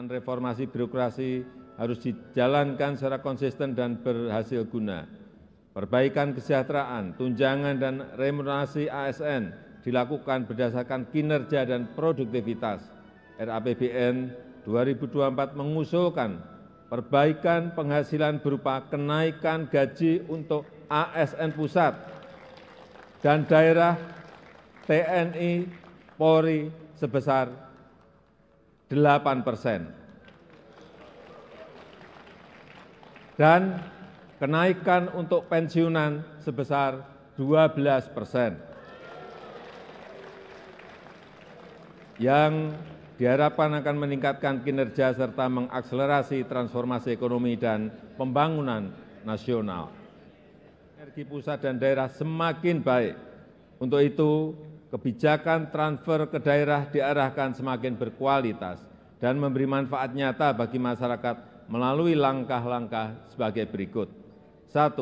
Pelaksanaan reformasi birokrasi harus dijalankan secara konsisten dan berhasil guna. Perbaikan kesejahteraan, tunjangan dan remunerasi ASN dilakukan berdasarkan kinerja dan produktivitas. RAPBN 2024 mengusulkan perbaikan penghasilan berupa kenaikan gaji untuk ASN pusat dan daerah TNI Polri sebesar 8%. Dan kenaikan untuk pensiunan sebesar 12%, yang diharapkan akan meningkatkan kinerja serta mengakselerasi transformasi ekonomi dan pembangunan nasional. Energi pusat dan daerah semakin baik. Untuk itu, kebijakan transfer ke daerah diarahkan semakin berkualitas dan memberi manfaat nyata bagi masyarakat melalui langkah-langkah sebagai berikut. 1.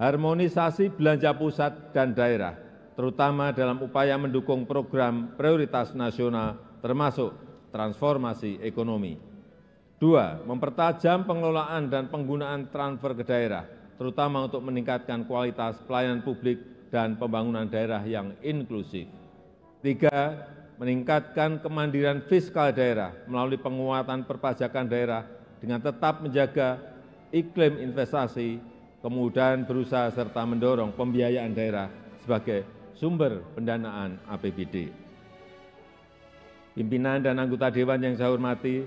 Harmonisasi belanja pusat dan daerah, terutama dalam upaya mendukung program prioritas nasional termasuk transformasi ekonomi. 2. Mempertajam pengelolaan dan penggunaan transfer ke daerah, terutama untuk meningkatkan kualitas pelayanan publik dan pembangunan daerah yang inklusif. 3. Meningkatkan kemandirian fiskal daerah melalui penguatan perpajakan daerah dengan tetap menjaga iklim investasi, kemudahan berusaha serta mendorong pembiayaan daerah sebagai sumber pendanaan APBD. Pimpinan dan anggota Dewan yang saya hormati,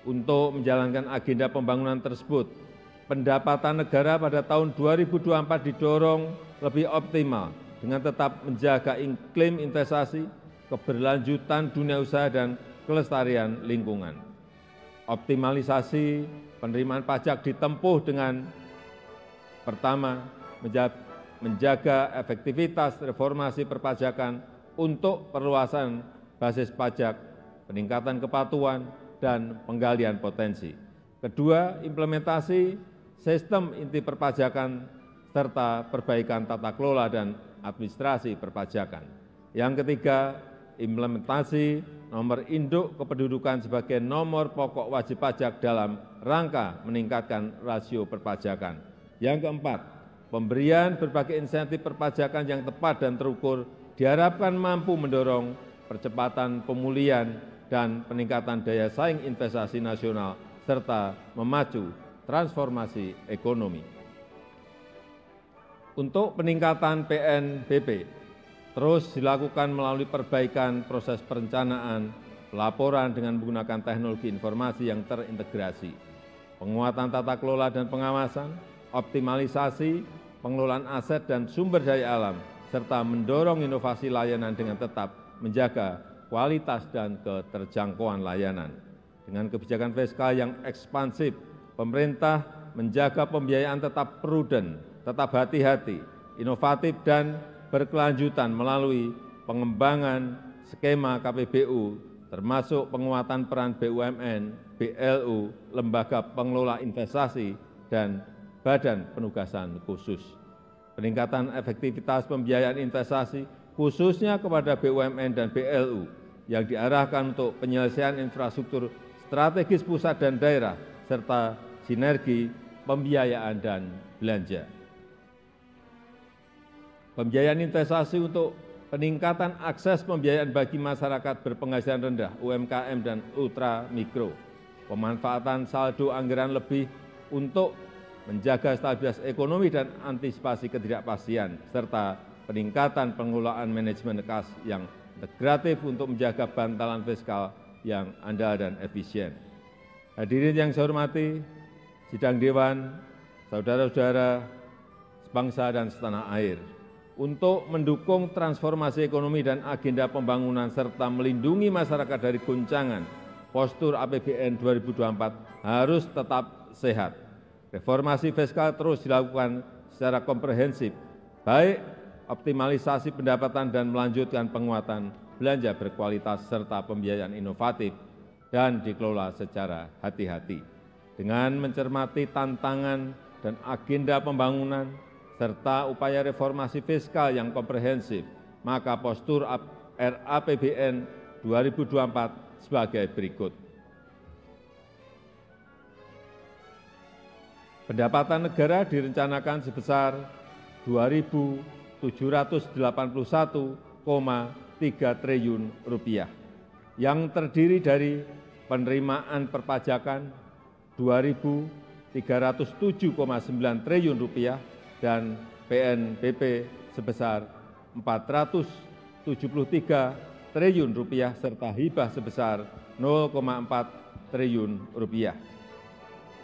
untuk menjalankan agenda pembangunan tersebut, pendapatan negara pada tahun 2024 didorong lebih optimal dengan tetap menjaga iklim investasi, keberlanjutan dunia usaha, dan kelestarian lingkungan. Optimalisasi penerimaan pajak ditempuh dengan pertama, menjaga efektivitas reformasi perpajakan untuk perluasan basis pajak, peningkatan kepatuhan, dan penggalian potensi. Kedua, implementasi sistem inti perpajakan serta perbaikan tata kelola dan administrasi perpajakan. Yang ketiga, implementasi nomor induk kependudukan sebagai nomor pokok wajib pajak dalam rangka meningkatkan rasio perpajakan. Yang keempat, pemberian berbagai insentif perpajakan yang tepat dan terukur diharapkan mampu mendorong percepatan pemulihan dan peningkatan daya saing investasi nasional serta memacu transformasi ekonomi. Untuk peningkatan PNBP, terus dilakukan melalui perbaikan proses perencanaan, pelaporan dengan menggunakan teknologi informasi yang terintegrasi, penguatan tata kelola dan pengawasan, optimalisasi pengelolaan aset dan sumber daya alam, serta mendorong inovasi layanan dengan tetap menjaga kualitas dan keterjangkauan layanan. Dengan kebijakan fiskal yang ekspansif, pemerintah menjaga pembiayaan tetap prudent, tetap hati-hati, inovatif, dan berkelanjutan melalui pengembangan skema KPBU, termasuk penguatan peran BUMN, BLU, lembaga pengelola investasi, dan badan penugasan khusus. Peningkatan efektivitas pembiayaan investasi, khususnya kepada BUMN dan BLU, yang diarahkan untuk penyelesaian infrastruktur strategis pusat dan daerah, serta sinergi pembiayaan dan belanja. Pembiayaan investasi untuk peningkatan akses pembiayaan bagi masyarakat berpenghasilan rendah, UMKM dan ultra mikro, pemanfaatan saldo anggaran lebih untuk menjaga stabilitas ekonomi dan antisipasi ketidakpastian, serta peningkatan pengelolaan manajemen kas yang integratif untuk menjaga bantalan fiskal yang andal dan efisien. Hadirin yang saya hormati, sidang Dewan, saudara-saudara sebangsa dan setanah air, untuk mendukung transformasi ekonomi dan agenda pembangunan serta melindungi masyarakat dari goncangan, postur APBN 2024 harus tetap sehat. Reformasi fiskal terus dilakukan secara komprehensif, baik optimalisasi pendapatan dan melanjutkan penguatan belanja berkualitas serta pembiayaan inovatif dan dikelola secara hati-hati. Dengan mencermati tantangan dan agenda pembangunan, serta upaya reformasi fiskal yang komprehensif, maka postur RAPBN 2024 sebagai berikut. Pendapatan negara direncanakan sebesar Rp2.781,3 triliun, yang terdiri dari penerimaan perpajakan Rp2.307,9 triliun dan PNBP sebesar Rp473 triliun serta hibah sebesar Rp0,4 triliun.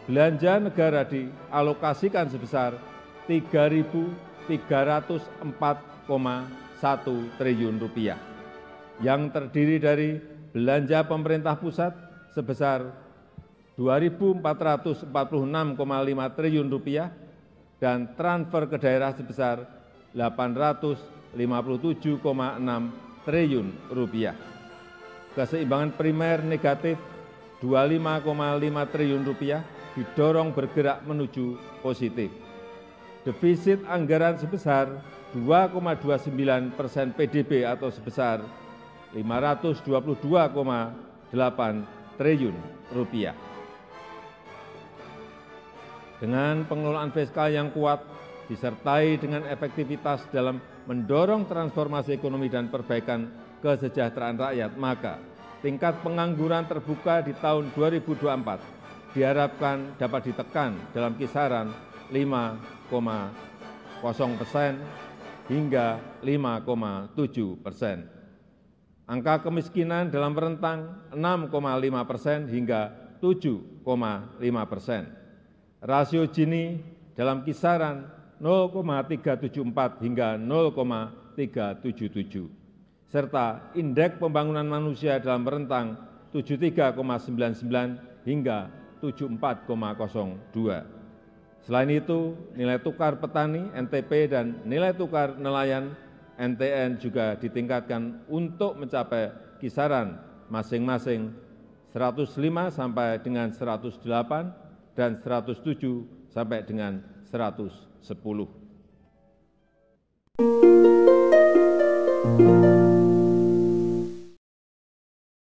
Belanja negara dialokasikan sebesar Rp3.304,1 triliun, yang terdiri dari belanja pemerintah pusat sebesar Rp2.446,5 triliun dan transfer ke daerah sebesar Rp857,6 triliun. Keseimbangan primer negatif Rp25,5 triliun didorong bergerak menuju positif. Defisit anggaran sebesar 2,29% PDB atau sebesar Rp522,8 triliun. Dengan pengelolaan fiskal yang kuat, disertai dengan efektivitas dalam mendorong transformasi ekonomi dan perbaikan kesejahteraan rakyat, maka tingkat pengangguran terbuka di tahun 2024 diharapkan dapat ditekan dalam kisaran 5,0% hingga 5,7%. Angka kemiskinan dalam rentang 6,5% hingga 7,5%. Rasio Gini dalam kisaran 0,374 hingga 0,377. Serta indeks pembangunan manusia dalam rentang 73,99 hingga 74,02. Selain itu, nilai tukar petani (NTP) dan nilai tukar nelayan (NTN) juga ditingkatkan untuk mencapai kisaran masing-masing 105 sampai dengan 108 dan 107 sampai dengan 110.